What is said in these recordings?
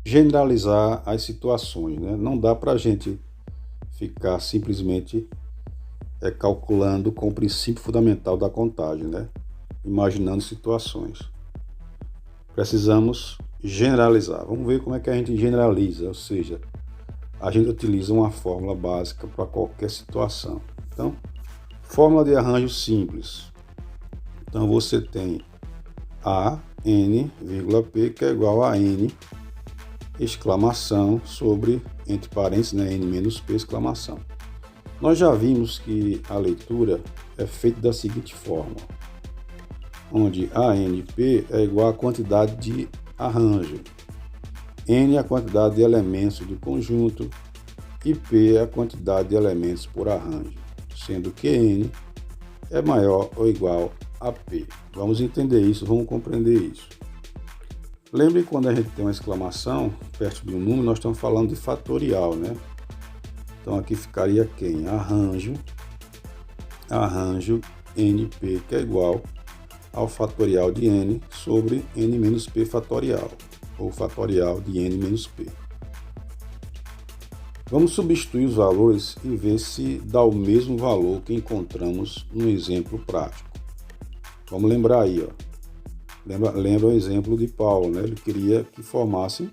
generalizar as situações, né? Não dá para a gente ficar simplesmente calculando com o princípio fundamental da contagem, né? Imaginando situações. Precisamos generalizar. Vamos ver como é que a gente generaliza, ou seja, a gente utiliza uma fórmula básica para qualquer situação. Então, fórmula de arranjo simples. Então, você tem A, N, P, que é igual a N, exclamação, sobre, entre parênteses, né, N menos P, exclamação. Nós já vimos que a leitura é feita da seguinte forma, onde ANP é igual à quantidade de arranjo, N é a quantidade de elementos do conjunto e P é a quantidade de elementos por arranjo, sendo que N é maior ou igual a P. Vamos entender isso, vamos compreender isso. Lembre que quando a gente tem uma exclamação perto de um número, nós estamos falando de fatorial, né? Então aqui ficaria quem? Arranjo NP, que é igual ao fatorial de N sobre N menos P fatorial, ou fatorial de N menos P. Vamos substituir os valores e ver se dá o mesmo valor que encontramos no exemplo prático. Vamos lembrar aí, ó. Lembra o exemplo de Paulo, né? Ele queria que formasse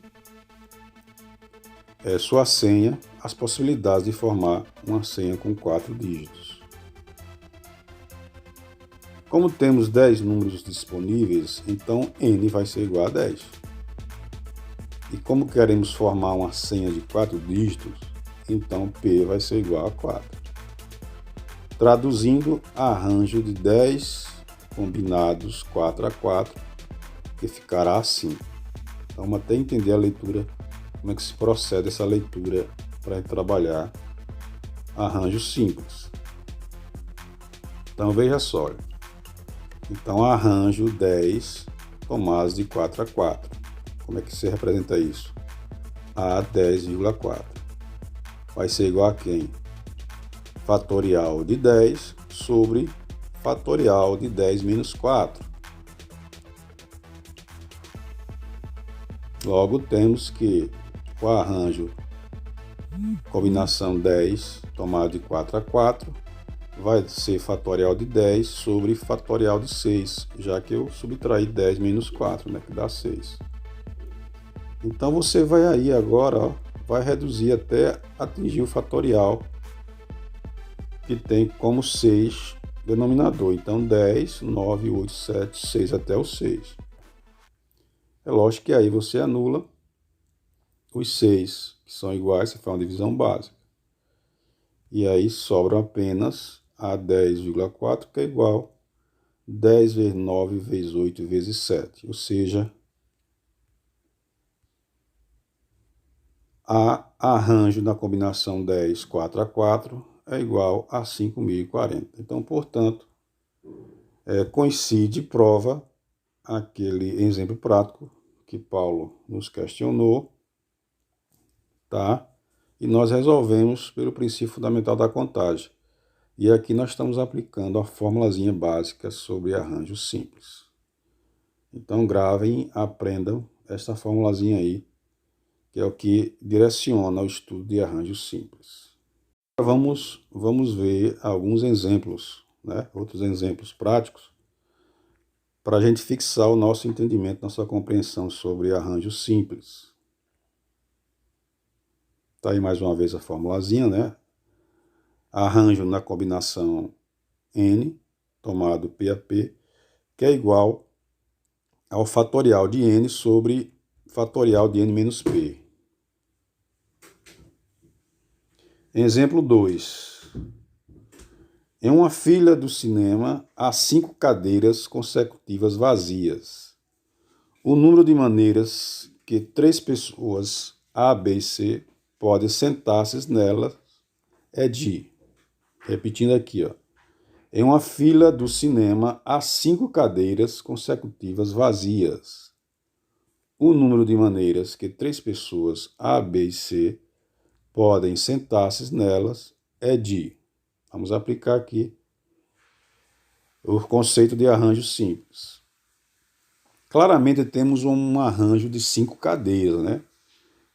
sua senha, as possibilidades de formar uma senha com 4 dígitos. Como temos 10 números disponíveis, então N vai ser igual a 10. E como queremos formar uma senha de 4 dígitos, então P vai ser igual a 4. Traduzindo, arranjo de 10 combinados 4 a 4, que ficará assim. Então, vamos até entender a leitura, como é que se procede essa leitura para trabalhar arranjo simples. Então, veja só. Então, arranjo 10 tomados de 4 a 4. Como é que se representa isso? A 10,4. Vai ser igual a quem? Fatorial de 10 sobre fatorial de 10 menos 4. Logo, temos que o arranjo combinação 10 tomado de 4 a 4 vai ser fatorial de 10 sobre fatorial de 6, já que eu subtraí 10 menos 4, né, que dá 6. Então, você vai aí agora, ó, vai reduzir até atingir o fatorial que tem como 6 denominador. Então, 10, 9, 8, 7, 6 até o 6. É lógico que aí você anula os 6, que são iguais, você faz uma divisão básica. E aí sobram apenas a 10,4, que é igual 10 vezes 9 vezes 8 vezes 7. Ou seja, a arranjo na combinação 10, 4 a 4 é igual a 5.040. Então, portanto, coincide, prova aquele exemplo prático que Paulo nos questionou, tá? E nós resolvemos pelo princípio fundamental da contagem. E aqui nós estamos aplicando a formulazinha básica sobre arranjo simples. Então gravem, aprendam essa formulazinha aí, que é o que direciona o estudo de arranjo simples. Vamos ver alguns exemplos, né? Outros exemplos práticos, para a gente fixar o nosso entendimento, nossa compreensão sobre arranjo simples. Tá aí mais uma vez a formulazinha, né? Arranjo na combinação N, tomado P a P, que é igual ao fatorial de N sobre fatorial de N menos P. Exemplo 2. Em uma fila do cinema, há 5 cadeiras consecutivas vazias. O número de maneiras que 3 pessoas, A, B e C, podem sentar-se nelas é de... Repetindo aqui, ó. Em uma fila do cinema, há 5 cadeiras consecutivas vazias. O número de maneiras que 3 pessoas, A, B e C, podem sentar-se nelas é de... Vamos aplicar aqui o conceito de arranjo simples. Claramente temos um arranjo de 5 cadeiras, né?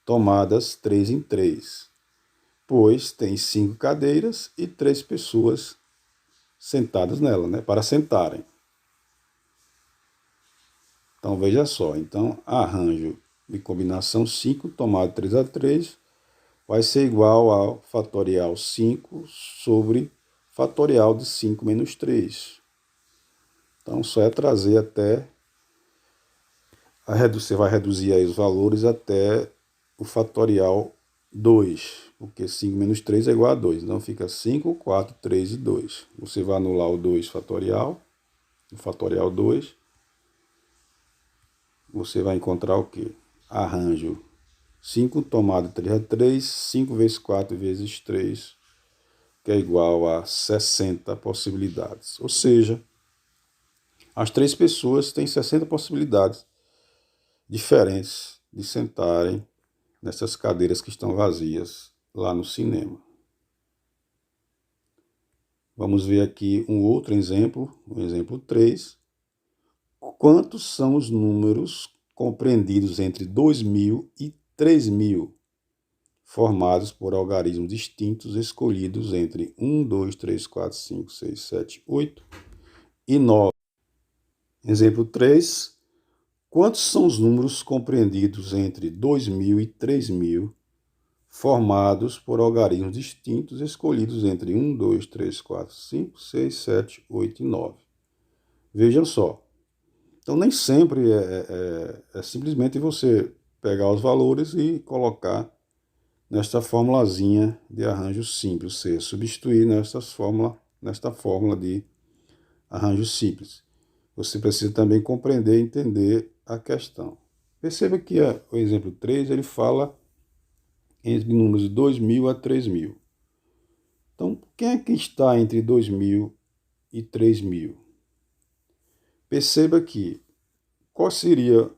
tomadas 3 em 3, pois tem 5 cadeiras e 3 pessoas sentadas nela, né, para sentarem. Então, veja só. Então, arranjo de combinação 5 tomado 3 a 3 vai ser igual ao fatorial 5 sobre fatorial de 5 menos 3. Então, só é trazer até... Você vai reduzir aí os valores até o fatorial 2, porque 5 menos 3 é igual a 2. Então, fica 5, 4, 3 e 2. Você vai anular o 2 fatorial, o fatorial 2. Você vai encontrar o quê? Arranjo 5 tomado 3 a 3, 5 vezes 4 vezes 3, que é igual a 60 possibilidades. Ou seja, as 3 pessoas têm 60 possibilidades diferentes de sentarem nessas cadeiras que estão vazias lá no cinema. Vamos ver aqui um outro exemplo, o exemplo 3. Quantos são os números compreendidos entre 2.000 e 3.000, formados por algarismos distintos escolhidos entre 1, 2, 3, 4, 5, 6, 7, 8 e 9? Exemplo 3. Quantos são os números compreendidos entre 2.000 e 3.000, formados por algarismos distintos escolhidos entre 1, 2, 3, 4, 5, 6, 7, 8 e 9? Vejam só. Então, nem sempre é simplesmente você pegar os valores e colocar nesta formulazinha de arranjo simples, ou seja, substituir nesta fórmula de arranjo simples. Você precisa também compreender e entender a questão. Perceba que o exemplo 3 ele fala entre números de 2.000 a 3.000. Então, quem é que está entre 2.000 e 3.000? Perceba que qual seria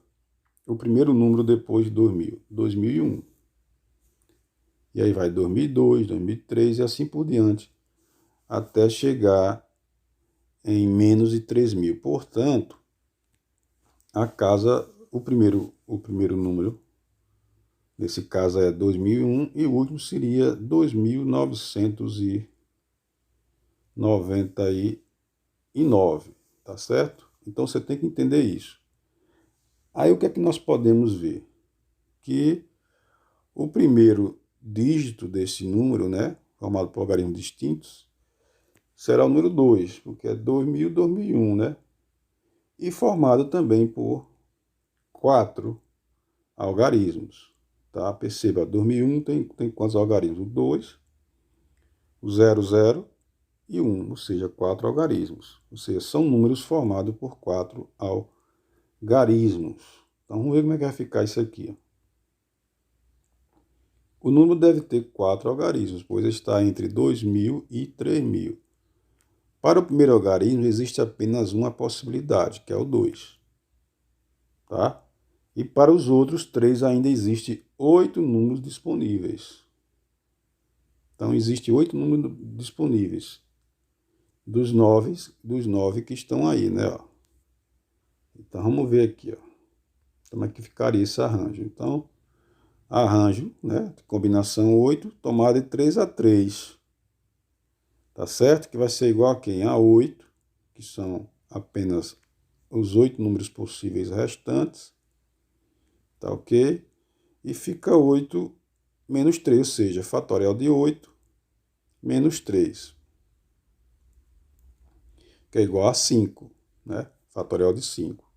o primeiro número depois de 2.000? 2001. E aí vai 2002, 2003 e assim por diante, até chegar em menos de 3.000. Portanto, o primeiro número, nesse caso é 2001, e o último seria 2.999, tá certo? Então você tem que entender isso. Aí o que é que nós podemos ver? Que o primeiro dígito desse número, né, formado por algarismos distintos, será o número 2, porque é 2000, 2001, né? E formado também por 4 algarismos, tá? Perceba, 2001 tem quantos algarismos? O 2, o 00 e 1, ou seja, 4 algarismos. Ou seja, são números formados por 4 algarismos. Então, vamos ver como é que vai ficar isso aqui. O número deve ter 4 algarismos, pois está entre 2.000 e 3.000. Para o primeiro algarismo, existe apenas uma possibilidade, que é o 2. Tá? E para os outros 3 ainda existem 8 números disponíveis. Então, existem 8 números disponíveis dos 9 que estão aí, né? Ó. Então, vamos ver aqui, ó. Como é que ficaria esse arranjo. Então, arranjo, né? Combinação 8, tomada de 3 a 3. Tá certo? Que vai ser igual a quem? A 8, que são apenas os 8 números possíveis restantes. Tá ok? E fica 8 menos 3, ou seja, fatorial de 8 menos 3, que é igual a 5, né? Fatorial de 5.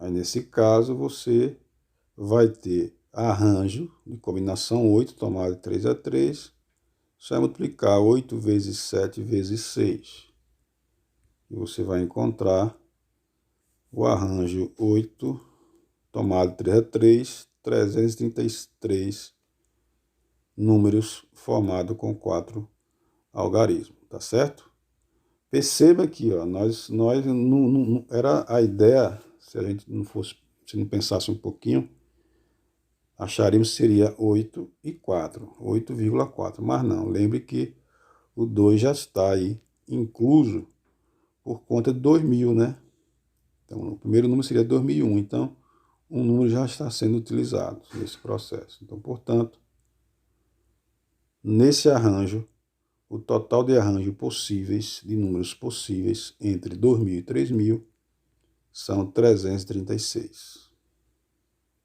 Aí, nesse caso, você vai ter arranjo de combinação 8, tomada de 3 a 3. Você vai multiplicar 8 vezes 7 vezes 6. E você vai encontrar o arranjo 8, tomado de 3 a 3, 333 números formados com 4 algarismos, tá certo? Perceba aqui, ó, nós não era a ideia, se a gente se não pensasse um pouquinho, acharíamos que seria 8 e 4, 8,4, mas não, lembre que o 2 já está aí incluso por conta de 2.000, né? Então, o primeiro número seria 2001, então um número já está sendo utilizado nesse processo. Então, portanto, nesse arranjo, o total de arranjo possíveis, de números possíveis, entre 2.000 e 3.000, são 336.